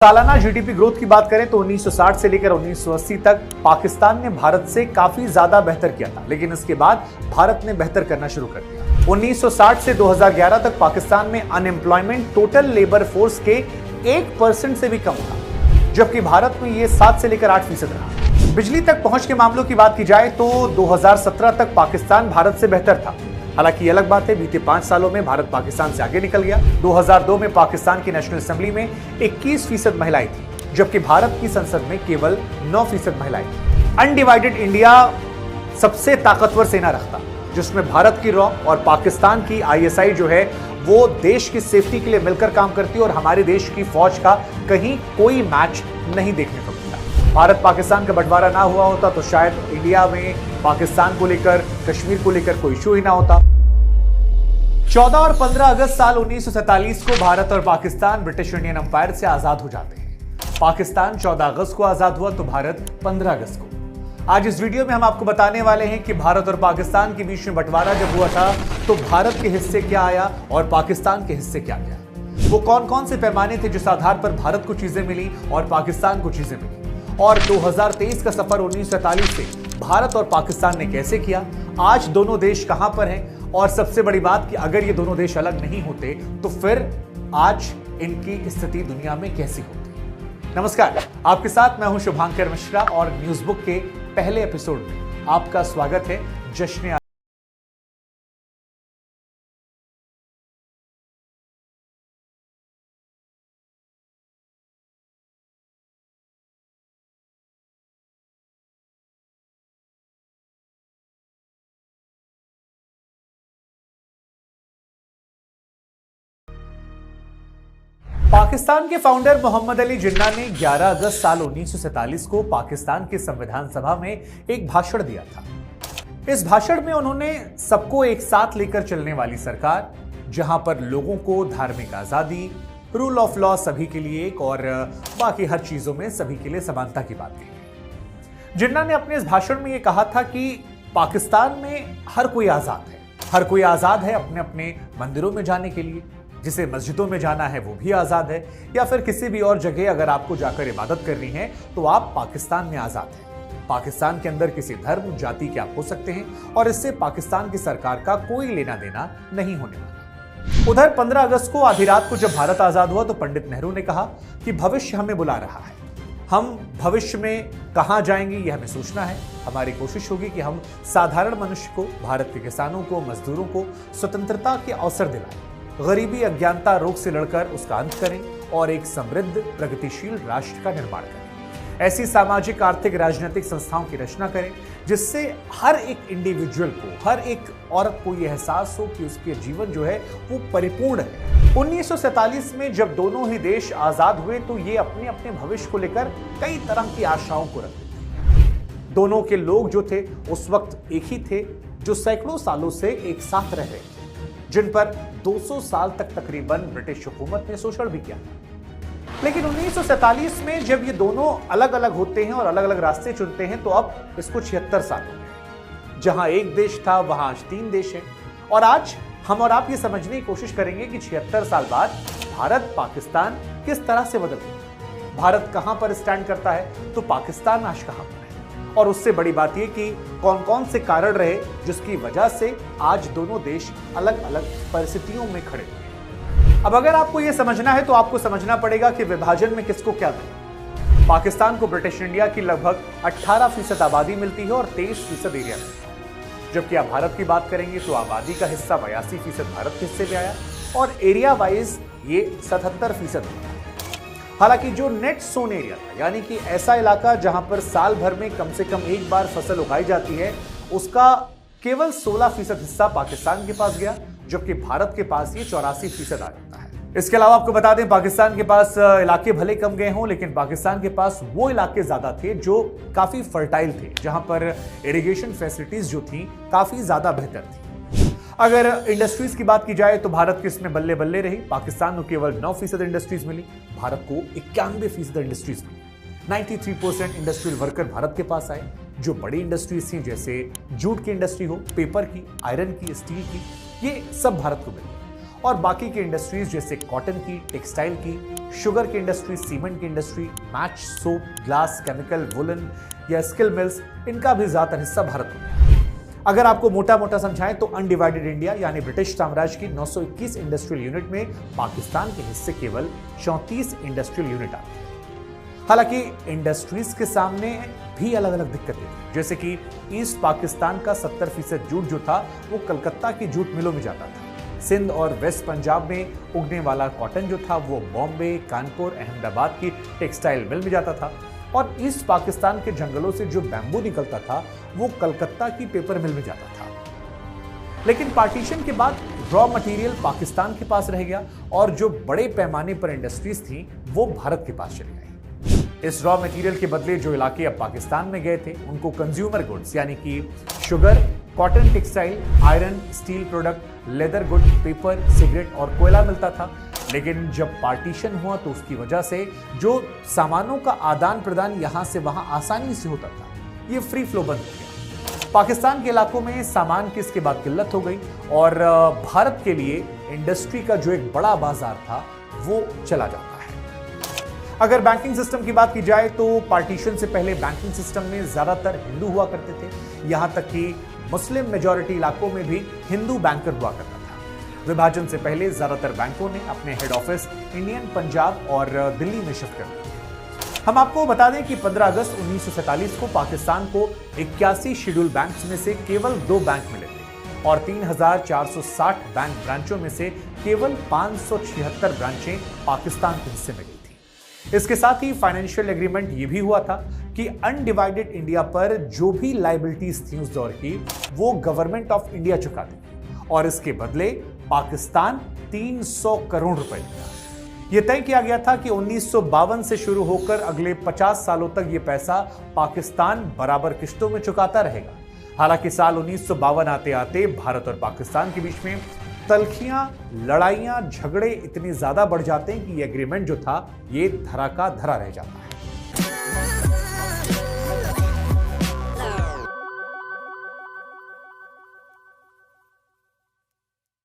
सालाना GDP growth की बात करें तो 1960 से लेकर 1980 तक पाकिस्तान ने भारत से काफी ज्यादा बेहतर किया था, लेकिन इसके बाद भारत ने बेहतर करना शुरू कर दिया। 1960 से 2011 तक पाकिस्तान में अनएम्प्लॉयमेंट टोटल लेबर फोर्स के 1% से भी कम था, जबकि भारत में यह 7 से लेकर 8% रहा। बिजली तक पहुंच के मामलों की बात की जाए तो 2017 तक पाकिस्तान भारत से बेहतर था। हालांकि यह अलग बात है, बीते 5 सालों में भारत पाकिस्तान से आगे निकल गया। 2002 में पाकिस्तान की नेशनल असेंबली में 21% महिलाएं थी, जबकि भारत की संसद में केवल 9% महिलाएं थी। अनडिवाइडेड इंडिया सबसे ताकतवर सेना रखता, जिसमें भारत की रॉ और पाकिस्तान की आईएसआई जो है वो देश की सेफ्टी के लिए मिलकर काम करती है और हमारे देश की फौज का कहीं कोई मैच नहीं देखने को मिलता। भारत पाकिस्तान का बंटवारा ना हुआ होता तो शायद इंडिया में पाकिस्तान को लेकर, कश्मीर को लेकर कोई इशू ही ना होता। 14 और 15 अगस्त साल 1947 को भारत और पाकिस्तान ब्रिटिश इंडियन एम्पायर से आजाद हो जाते हैं। पाकिस्तान 14 अगस्त को आजाद हुआ तो भारत 15 अगस्त को। आज इस वीडियो में हम आपको बताने वाले हैं कि भारत और पाकिस्तान के बीच में बंटवारा जब हुआ था तो भारत के हिस्से क्या आया और पाकिस्तान के हिस्से क्या गया। वो कौन कौन से पैमाने थे जिस आधार पर भारत को चीजें मिली और पाकिस्तान को चीजें मिली, और 2023 का सफर 1947 से भारत और पाकिस्तान ने कैसे किया, आज दोनों देश कहां पर हैं, और सबसे बड़ी बात कि अगर ये दोनों देश अलग नहीं होते तो फिर आज इनकी स्थिति दुनिया में कैसी होती। नमस्कार, आपके साथ मैं हूं शुभांकर मिश्रा और न्यूज बुक के पहले एपिसोड में आपका स्वागत है। जश्न पाकिस्तान के फाउंडर मोहम्मद अली जिन्ना ने 11 अगस्त साल 1947 को पाकिस्तान की संविधान सभा में एक भाषण दिया था। इस भाषण में उन्होंने सबको एक साथ लेकर चलने वाली सरकार, जहां पर लोगों को धार्मिक आजादी, रूल ऑफ लॉ सभी के लिए एक और बाकी हर चीजों में सभी के लिए समानता की बात की। जिन्ना ने अपने इस भाषण में यह कहा था कि पाकिस्तान में हर कोई आजाद है, हर कोई आजाद है अपने अपने मंदिरों में जाने के लिए, जिसे मस्जिदों में जाना है वो भी आजाद है, या फिर किसी भी और जगह अगर आपको जाकर इबादत करनी है तो आप पाकिस्तान में आजाद हैं। पाकिस्तान के अंदर किसी धर्म जाति के आप हो सकते हैं और इससे पाकिस्तान की सरकार का कोई लेना देना नहीं होने वाला। उधर 15 अगस्त को आधी रात को जब भारत आजाद हुआ तो पंडित नेहरू ने कहा कि भविष्य हमें बुला रहा है, हम भविष्य में कहां जाएंगे यह हमें सोचना है। हमारी कोशिश होगी कि हम साधारण मनुष्य को, भारत के किसानों को, मजदूरों को स्वतंत्रता के अवसर दिलाएं, गरीबी अज्ञानता रोग से लड़कर उसका अंत करें और एक समृद्ध प्रगतिशील राष्ट्र का निर्माण करें। ऐसी सामाजिक, आर्थिक, राजनीतिक संस्थाओं की रचना करें जिससे हर एक इंडिविजुअल को, हर एक औरत को यह एहसास हो कि उसके जीवन जो है वो परिपूर्ण है। 1947 में जब दोनों ही देश आजाद हुए तो ये अपने अपने भविष्य को लेकर कई तरह की आशाओं को रखते थे। दोनों के लोग जो थे उस वक्त एक ही थे, जो सैकड़ों सालों से एक साथ रह रहे थे, जिन पर 200 साल तक तकरीबन ब्रिटिश हुकूमत ने शोषण भी किया। लेकिन 1947 में जब ये दोनों अलग अलग होते हैं और अलग अलग रास्ते चुनते हैं तो अब इसको 76 साल हो गए। जहां एक देश था वहां आज 3 देश हैं। और आज हम और आप ये समझने की कोशिश करेंगे कि 76 साल बाद भारत पाकिस्तान किस तरह से बदल गया, भारत कहां पर स्टैंड करता है तो पाकिस्तान आज कहां पर है, और उससे बड़ी बात यह कि कौन कौन से कारण रहे जिसकी वजह से आज दोनों देश अलग अलग परिस्थितियों में खड़े हुए। अब अगर आपको यह समझना है तो आपको समझना पड़ेगा कि विभाजन में किसको क्या मिला। पाकिस्तान को ब्रिटिश इंडिया की लगभग 18% आबादी मिलती है और 23% एरिया मिलता है, जबकि आप भारत की बात करेंगे तो आबादी का हिस्सा 82% भारत के हिस्से में आया और एरिया वाइज ये 77% है। हालांकि जो नेट सोन एरिया था, यानी कि ऐसा इलाका जहां पर साल भर में कम से कम एक बार फसल उगाई जाती है, उसका केवल 16% हिस्सा पाकिस्तान के पास गया, जबकि भारत के पास ये 84% आ जाता है। इसके अलावा आपको बता दें, पाकिस्तान के पास इलाके भले कम गए हों, लेकिन पाकिस्तान के पास वो इलाके ज्यादा थे जो काफी फर्टाइल थे, जहां पर इरिगेशन फैसिलिटीज जो थी काफी ज्यादा बेहतर थी। अगर इंडस्ट्रीज की बात की जाए तो भारत की इसमें बल्ले बल्ले रही। पाकिस्तान को केवल 9% इंडस्ट्रीज मिली, भारत को 91% इंडस्ट्रीज मिली। 93% इंडस्ट्रियल वर्कर भारत के पास आए। जो बड़ी इंडस्ट्रीज थी जैसे जूट की इंडस्ट्री हो, पेपर की, आयरन की, स्टील की, ये सब भारत को मिली। और बाकी की इंडस्ट्रीज जैसे कॉटन की, टेक्सटाइल की, शुगर की इंडस्ट्री, सीमेंट की industry, match, soap, glass, chemical, woollen या स्किल मिल्स, इनका भी ज्यादातर हिस्सा भारत में है। अगर आपको मोटा मोटा समझाएं तो अनडिवाइडेड इंडिया यानी ब्रिटिश साम्राज्य की 921 इंडस्ट्रियल यूनिट में पाकिस्तान के हिस्से केवल 34 इंडस्ट्रियल यूनिट आते हैं। हालांकि इंडस्ट्रीज के सामने भी अलग अलग दिक्कतें थी, जैसे कि ईस्ट पाकिस्तान का 70% जूट जो था वो कलकत्ता की जूट मिलों में जाता था। सिंध और वेस्ट पंजाब में उगने वाला कॉटन जो था वो बॉम्बे, कानपुर, अहमदाबाद की टेक्सटाइल मिल में जाता था और ईस्ट पाकिस्तान के जंगलों से जो बैम्बू निकलता था वो कलकत्ता की पेपर मिल में जाता था। लेकिन पार्टीशन के बाद रॉ मटेरियल पाकिस्तान के पास रह गया और जो बड़े पैमाने पर इंडस्ट्रीज थी वो भारत के पास चली गई। इस रॉ मटेरियल के बदले जो इलाके अब पाकिस्तान में गए थे उनको कंज्यूमर गुड्स यानी कि sugar, cotton, textile, iron, steel product, leather good, paper, cigarette और कोयला मिलता था। लेकिन जब पार्टीशन हुआ तो उसकी वजह से जो सामानों का आदान प्रदान यहां से वहां आसानी से होता था, ये फ्री फ्लो बंद हो गया। पाकिस्तान के इलाकों में सामान की इसके बाद किल्लत हो गई और भारत के लिए इंडस्ट्री का जो एक बड़ा बाजार था वो चला जाता है। अगर बैंकिंग सिस्टम की बात की जाए तो पार्टीशन से पहले बैंकिंग सिस्टम में ज्यादातर हिंदू हुआ करते थे, यहां तक कि मुस्लिम मेजॉरिटी इलाकों में भी हिंदू बैंकर हुआ करता था। विभाजन से पहले ज्यादातर बैंकों ने अपने हेड ऑफिस इंडियन पंजाब और दिल्ली में शिफ्ट कर दिए। हम आपको बता दें कि 15 अगस्त 1947 को पाकिस्तान को 81 शेड्यूल बैंक्स में से केवल 2 बैंक मिले थे और 3460 बैंक ब्रांचों में से केवल 576 ब्रांचें पाकिस्तान के हिस्से में गई थी। इसके साथ ही फाइनेंशियल एग्रीमेंट यह भी हुआ था कि अनडिवाइडेड इंडिया पर जो भी लायबिलिटीज थी उस दौर की वो गवर्नमेंट ऑफ इंडिया चुकाती और इसके बदले पाकिस्तान 300 करोड़ रुपए देता। यह तय किया गया था कि 1952 से शुरू होकर अगले 50 सालों तक यह पैसा पाकिस्तान बराबर किश्तों में चुकाता रहेगा। हालांकि साल 1952 आते आते भारत और पाकिस्तान के बीच में तल्खियां, लड़ाइयां, झगड़े इतने ज्यादा बढ़ जाते हैं कि यह एग्रीमेंट जो था ये धरा का धरा रह जाता है।